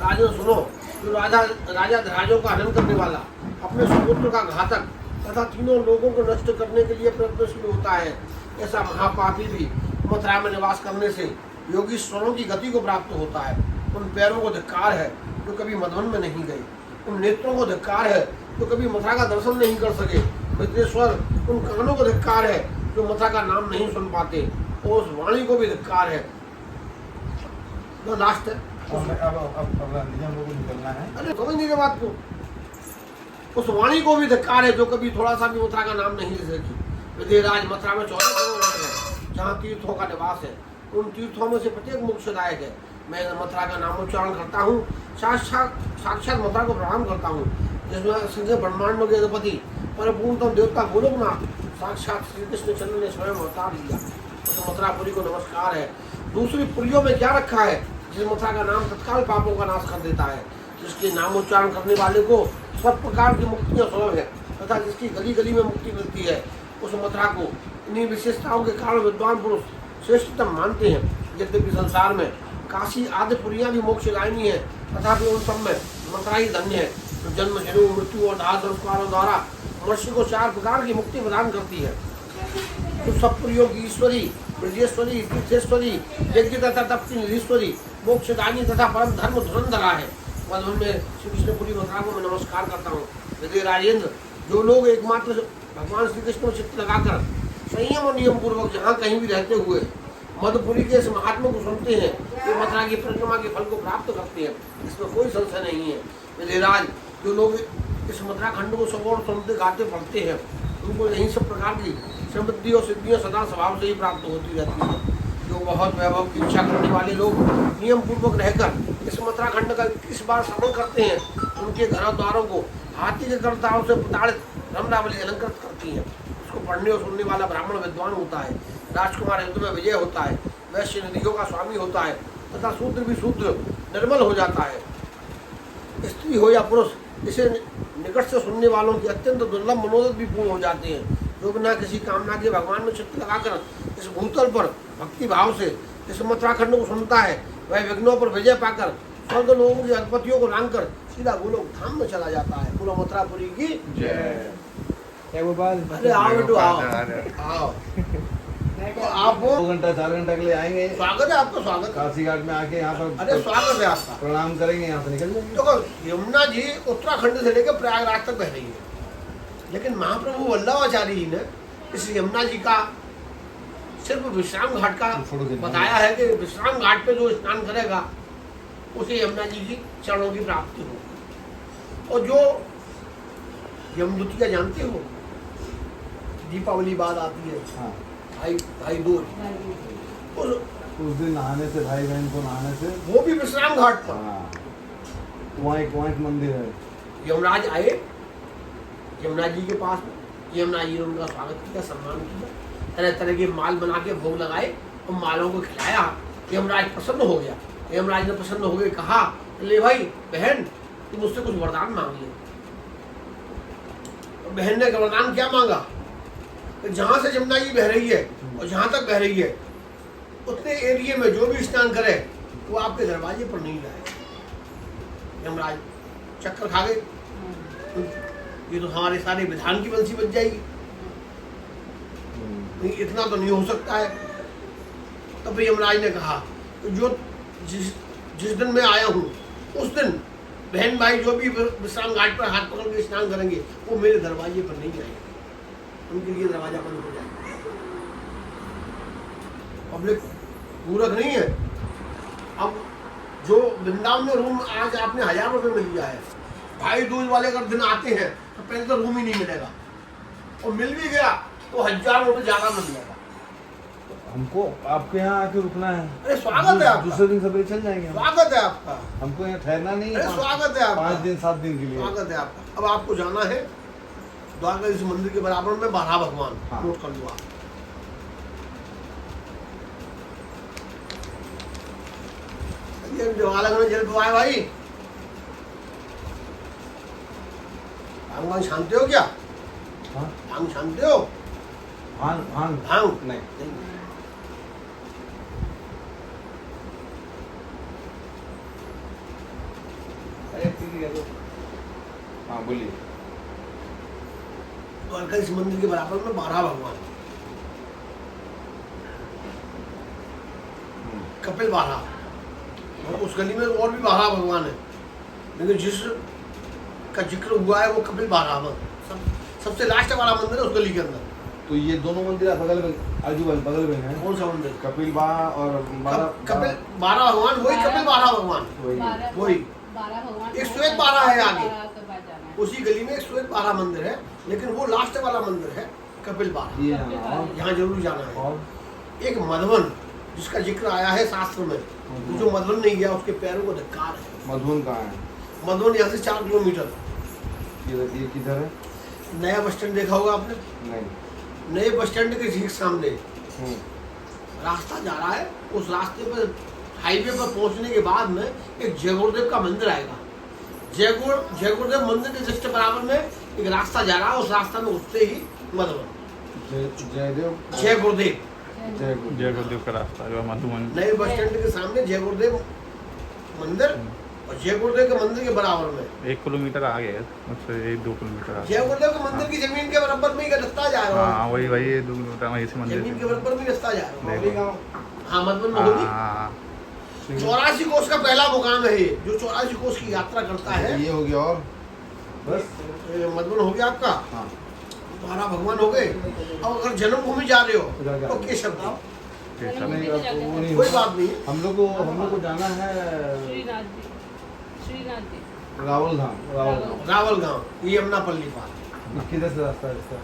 राजन सुनो, जो राजा धराजों का हनन करने वाला, अपने सुपुत्र का घातक तथा तीनों लोगों को नष्ट करने के लिए प्रयत्नशील होता है, ऐसा महापापी भी मथुरा में निवास करने से योगीश्वरों की गति को प्राप्त होता है। उन पैरों को धिक्कार है जो कभी मधुबन में नहीं गए, उन नेत्रों को धिक्कार है जो कभी मथुरा का दर्शन नहीं कर सके। विद्येश्वर, उन कानों को धिक्कार है जो मथुरा का नाम नहीं सुन पाते, और उस वाणी को भी धिक्कार है। लास्ट है, अरे समझ नहीं बात को। उस वाणी को भी धिक्कार है जो कभी थोड़ा सा भी मथुरा का नाम नहीं ले सकी। विदेहराज, मथुरा में 14 करोड़ है जहाँ तीर्थों का निवास है। उन तीर्थों में से प्रत्येक मोक्षदायक है। मैं मथुरा का नामोच्चारण करता हूँ, साक्षात मथुरा को प्रणाम करता हूँ, जिसमें संजय ब्रह्मांडों के अधिपति परिपूर्णतम देवता गोलोकनाथ साक्षात श्री कृष्ण चंद्र ने स्वयं अवतार लिया। तो मथुरापुरी को नमस्कार है। दूसरी पुरियों में क्या रखा है, जिस मथुरा का नाम तत्काल पापों का नाश कर देता है, जिसके नामोच्चारण करने वाले को सब प्रकार की मुक्तियाँ सुलभ है तथा जिसकी गली गली में मुक्ति मिलती है, उस मथुरा को इन्हीं विशेषताओं के कारण विद्वान पुरुष श्रेष्ठतम मानते हैं। यद्यपि संसार में काशी आदि पुरियाँ भी मोक्षदायिनी है, तथापि उन सब में मथुरा ही धन्य है, जो जन्म, जन्म, मृत्यु और दाह संस्कारों द्वारा मनुष्य को 4 प्रकार की मुक्ति प्रदान करती है। तो सब पुरियों की ईश्वरी, ब्रजेश्वरी, तीर्थेश्वरी, यज्ञ तथा तप्ति निधीश्वरी, मोक्षदायिनी तथा परम धर्म धुरंधरा है। मधुबन में श्री कृष्णपुरी मथुरा को मैं नमस्कार करता हूँ। विजय राजेंद्र, जो लोग एकमात्र भगवान श्री कृष्ण में चित्त लगाकर संयम और नियम पूर्वक जहाँ कहीं भी रहते हुए मधुपुरी के इस महात्मा को सुनते हैं, वे मथुरा की परिक्रमा के फल को प्राप्त करते हैं, इसमें कोई संशय नहीं है। विजयराज, जो लोग इस मथुरा खंड को सब और सुनते गाते पढ़ते हैं, उनको यही सब प्रकार की समृद्धि और सिद्धियाँ सदा स्वभाव से ही प्राप्त होती रहती है। जो बहुत वैभव की इच्छा करने वाले लोग नियम पूर्वक रहकर इस मथुरा खंड का 21 बार श्रवण करते हैं, उनके घर द्वारों को हाथी के कर्ताओं से प्रताड़ित रमणावली अलंकृत करती है। उसको पढ़ने और सुनने वाला ब्राह्मण विद्वान होता है, राजकुमार युद्ध में विजय होता है, वैश्य निधियों का स्वामी होता है तथा शूद्र भी शूद्र निर्मल हो जाता है। स्त्री हो या पुरुष, इसे निकट से सुनने वालों के अत्यंत दुर्लभ मनोरथ भी पूर्ण हो जाते हैं। जो बिना किसी कामना के भगवान में चित्त लगाकर इस भूतल पर भक्ति भाव से इस मथुराखंड को सुनता है, वह विघ्नों पर विजय पाकर स्वर्ग लोगों के अधिपतियों को लांघकर सीधा गोलोक धाम में चला जाता है। पूरा मथुरापुरी की जय। अरे आओ बेटू, आओ। तो आप 2 घंटा 4 घंटा के लिए आएंगे। स्वागत है आपका, स्वागत। काशी घाट में आके यहाँ पर अरे स्वागत है आपका। प्रणाम करेंगे, यहाँ से निकल जाएंगे। तो यमुना जी उत्तराखंड से लेकर प्रयागराज तक बह रही है, लेकिन महाप्रभु वल्लभाचार्य जी ने इस यमुना जी का सिर्फ विश्राम घाट का बताया है कि विश्राम घाट पे जो स्नान करेगा उसे यमुना जी की चरणों की प्राप्ति होगी। और जो यमदूतिया जानते हो, दीपावली बाद आती है, हाँ। भाई दूज, उस दिन नहाने से, भाई बहन को नहाने से, वो भी विश्राम घाट पर। हाँ। वहाँ एक मंदिर है। यमराज आए यमुना जी के पास में, यमुना जी ने उनका स्वागत किया, सम्मान किया, तरह तरह के माल बना के भोग लगाए और मालों को खिलाया। यमराज प्रसन्न हो गया। यमराज ने प्रसन्न हो गए कहा, ले भाई बहन, तुम मुझसे कुछ वरदान मांग लियो। बहन ने वरदान क्या मांगा, जहाँ से यमुना जी बह रही है और जहाँ तक बह रही है उतने एरिया में जो भी स्नान करे वो आपके दरवाजे पर नहीं जाए। यमराज चक्कर खा गए, ये तो हमारे सारे विधान की बंसी बच जाएगी, नहीं इतना तो नहीं हो सकता है। तब यमराज ने कहा, जो जिस दिन मैं आया हूँ उस दिन बहन भाई जो भी विश्राम घाट पर हाथ पकड़ के स्नान करेंगे वो मेरे दरवाजे पर नहीं जाएंगे, उनके लिए दरवाजा बंद हो जाएगा। पब्लिक पूरक नहीं है। अब जो वृंदावन में रूम आज आपने 1000 रुपये में लिया है, भाई दूज वाले अगर दिन आते हैं तो पहले तो रूम ही नहीं मिलेगा, और मिल भी गया तो 1000 रुपये ज्यादा में मिलेगा। हमको आपके यहाँ आके रुकना है। अरे स्वागत है आपका। दूसरे दिन सवेरे चल जाएंगे। स्वागत है आपका। हमको यहाँ ठहरना नहीं है। अरे स्वागत है आपका। 5 दिन 7 दिन के लिए स्वागत है आपका। अब आपको जाना है द्वारकाधीश मंदिर के बराबर में बारह भगवान, नोट कर लो आप। जवाहरलाल जल पवाए भाई, भांग छानते हो क्या? भांग छानते हो? भांग नहीं। हाँ बोलिए। द्वारकाधीश मंदिर के बराबर में 12 भगवान, कपिल 12, और उस गली में और भी 12 भगवान है, लेकिन जिस का जिक्र हुआ है वो कपिल 12 सबसे लास्ट वाला मंदिर है उस गली के अंदर। तो ये दोनों मंदिर बगल में, आजू बाजू बगल में है। कौन सा मंदिर? कपिल बा और कपिल 12 भगवान, वही कपिल 12 भगवान, वही 12 भगवान। एक श्वेत 12 है आगे, 12 के बाद जाना है। उसी गली में एक श्वेत 12 मंदिर है, लेकिन वो लास्ट वाला मंदिर है कपिल 12। ये हाँ। यहाँ जरूर जाना है। और एक मधुवन जिसका जिक्र आया है शास्त्र में, जो मधुवन नहीं गया उसके पैरों को धिक्कार है। मधुबन कहाँ है? मधुवन यहाँ से 4 किलोमीटर। ये किधर है? नया बस स्टैंड देखा होगा आपने? नहीं। नए बस स्टैंड के ठीक सामने हम्म। रास्ता जा रहा है, उस रास्ते पर हाईवे पर पहुंचने के बाद में एक जय गुरुदेव का मंदिर आएगा। जय गुरुदेव मंदिर के जस्ट बराबर में एक रास्ता जा रहा है, उस रास्ता में घुसते ही मधुबन। जयदेव जय गुरुदेव, जय गुरुदेव का रास्ता जो मधुबन। नए बस स्टैंड के सामने जय गुरुदेव मंदिर, और जय गुरुदेव के मंदिर के बराबर में 1 किलोमीटर आगे है, उससे 1-2 किलोमीटर आगे। जय गुरुदेव के मंदिर की जमीन के बराबर में ही रास्ता जा रहा हाँ है। वही 2 किलोमीटर वहीं से मंदिर जमीन के बराबर में रास्ता जा रहा है। देखो। हाँ मधुबन में होगी। हाँ 84 कोस का पहला मुकाम है ये, जो 84 कोस की यात्रा करता है। ये हो गया और बस। मधुबन हो गया आपका, हाँ 12 भगवान हो गए। अब अगर जन्मभूमि जा रहे हो तो केशव धाम, नहीं, अब वो नहीं कोई हुआ। बात नहीं है। हम लोग को जाना है श्रीनाथ जी रावल धाम। रावल गांव, ये यमुनापल्ली पार। किधर से रास्ता है इसका?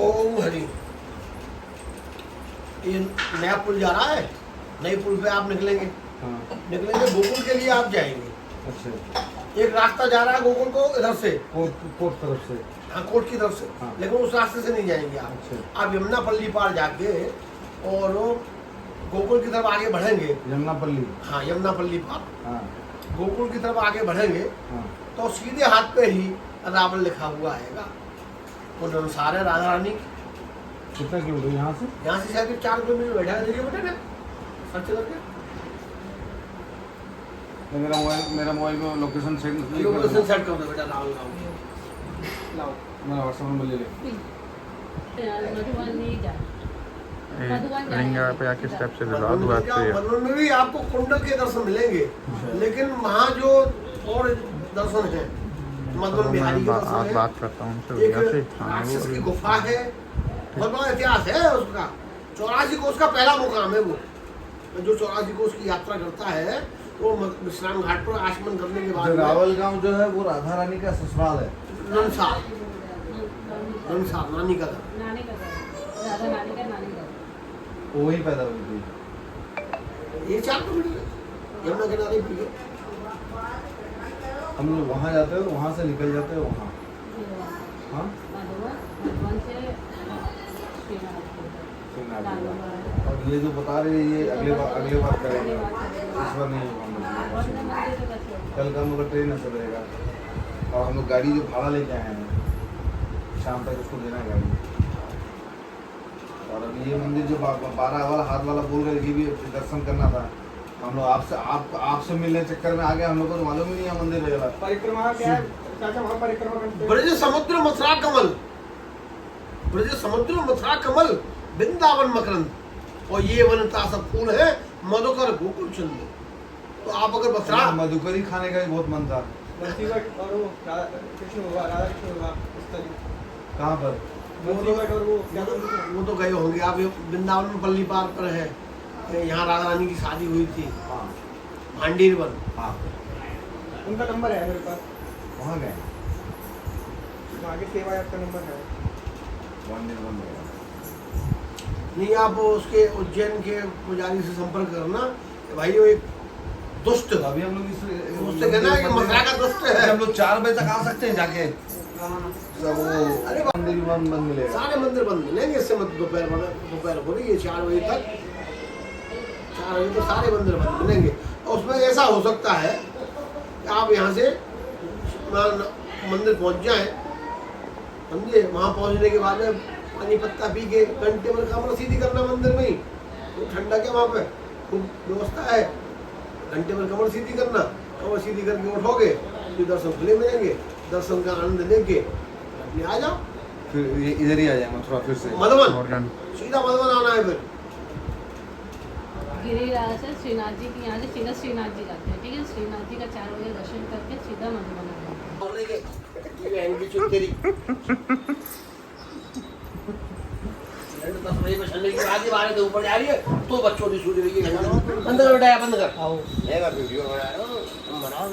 ओम हरि, ये नया पुल जा रहा है, नए पुल पे आप निकलेंगे, हाँ निकलेंगे गोकुल के लिए आप जाएंगे। अच्छा। एक रास्ता जा रहा है गोकुल को इधर से, कोट तरफ से। हाँ कोट की तरफ से, हाँ। लेकिन उस रास्ते से नहीं जाएंगे आप। अच्छा। आप यमुनापल्ली पार जाके और गोकुल की तरफ आगे बढ़ेंगे। यमुनापल्ली। हाँ यमुनापल्ली पार हाँ गोकुल की तरफ आगे बढ़ेंगे हाँ। तो सीधे हाथ पे ही रावण लिखा हुआ आएगा। उन अनुसार है राधा रानी। कितना किलोमीटर यहाँ से? यहाँ से शायद 4 किलोमीटर बैठा है, देखिए बेटा ना सर्च करके। तो मेरा मोबाइल में लोकेशन सेट लोकेशन सेट कर दो बेटा, रावण गाँव लाओ। मेरा व्हाट्सएप नंबर ले ले। मधुबन नहीं जा। रिंगा पे आके स्टेप से बात से मधुबन में भी आपको कुंडल के दर्शन मिलेंगे, लेकिन वहाँ जो और दर्शन है मधुबन बिहारी के दर्शन आप है। बात करता हूँ उनसे एक भैया से। राक्षस की गुफा है, बहुत बड़ा इतिहास है उसका। 84 कोस का पहला मुकाम है वो, जो 84 कोस की यात्रा करता है वो विश्राम घाट पर आचमन करने के बाद में रावल गांव जो है वो राधा रानी का ससुराल है। ननसार नानी का घर। नानी का घर, राधा नानी का नानी का घर। वो वही पैदा हुई थी। ये 4 किलोमीटर यमुना किनारे भी है। हम लोग वहाँ जाते हैं, वहाँ से निकल जाते हैं वहाँ। हाँ मधुबन से श्रीनाथ। और ये जो बता रहे हैं ये अगले बार करेंगे, इस बार नहीं होगा हम लोग। कल का हम लोग का ट्रेन से रहेगा, और हम लोग गाड़ी जो भाड़ा लेके आए हैं शाम तक उसको देना है गाड़ी। और अभी ये मंदिर जो 12 वाला हाथ वाला बोल रहे ये भी दर्शन करना था। हम लोग आपसे मिलने चक्कर में आ गए, हम लोग को तो मालूम ही नहीं है मंदिर रहेगा। परिक्रमा क्या है चाचा? वहाँ परिक्रमा करते हैं। ब्रज समुद्र मथुरा कमल, ब्रज समुद्र मथुरा कमल वृंदावन मकरंद, और ये वनता सब फूल है मधुकर गोकुल चंद। तो आप अगर मथुरा मधुकरी खाने का भी बहुत मन था। बंसीवट और वो कृष्ण हुआ, राधा कृष्ण हुआ, इस तरह। कहाँ पर? बंसीवट और वो क्या नाम है? वो तो गए होंगे आप, ये वृंदावन में पल्ली पार पर है, यहाँ राधा रानी की शादी हुई थी हाँ भांडीर वन। हाँ उनका नंबर है मेरे पास, वहाँ गए। वहाँ के सेवा ऐप का नंबर है। मंदिर बंद हो गया। नहीं आप उसके उज्जैन के पुजारी से संपर्क करना कि भाई वो एक दुष्ट, तो अभी हम लोग उससे कहना है कि मथुरा का दुष्ट है। हम लोग 4 बजे तक आ सकते हैं जाके। सब वो अरे मंदिर भी बंद मिलेगा। सारे मंदिर बंद मिलेंगे इससे मत, दोपहर हो रही है 4 बजे तक, 4 बजे तो सारे मंदिर बंद मिलेंगे। और उसमें ऐसा हो सकता है कि आप यहाँ से मंदिर पहुँच जाएं, समझे, वहाँ पहुँचने के बाद में पानी पत्ता पी के घंटे भर कमर सीधी करना मंदिर में ही, तो ठंडा क्या वहाँ पे खूब व्यवस्था है, घंटे भर कमर सीधी करना, कमर सीधी करके उठोगे फिर दर्शन खुले मिलेंगे, दर्शन का आनंद लेके अपने आ जाओ फिर ये इधर ही आ जाए मथुरा फिर से। मधुबन, मॉर्गन सीधा मधुबन आना है फिर। गिरिराज से श्रीनाथ जी की यहाँ से सीधा श्रीनाथ जी जाते हैं, ठीक है। श्रीनाथ जी का 4 बजे दर्शन करके सीधा मधुबन आ जाते हैं। और लेके ये एंगी चुप तेरी तो सही बचने की आगे बाहर तो ऊपर जा रही है, तो बच्चों की सूझ रही है। बंद कर बेटा, बंद कर। आओ वीडियो बना रहा हूं, हम बनाओ।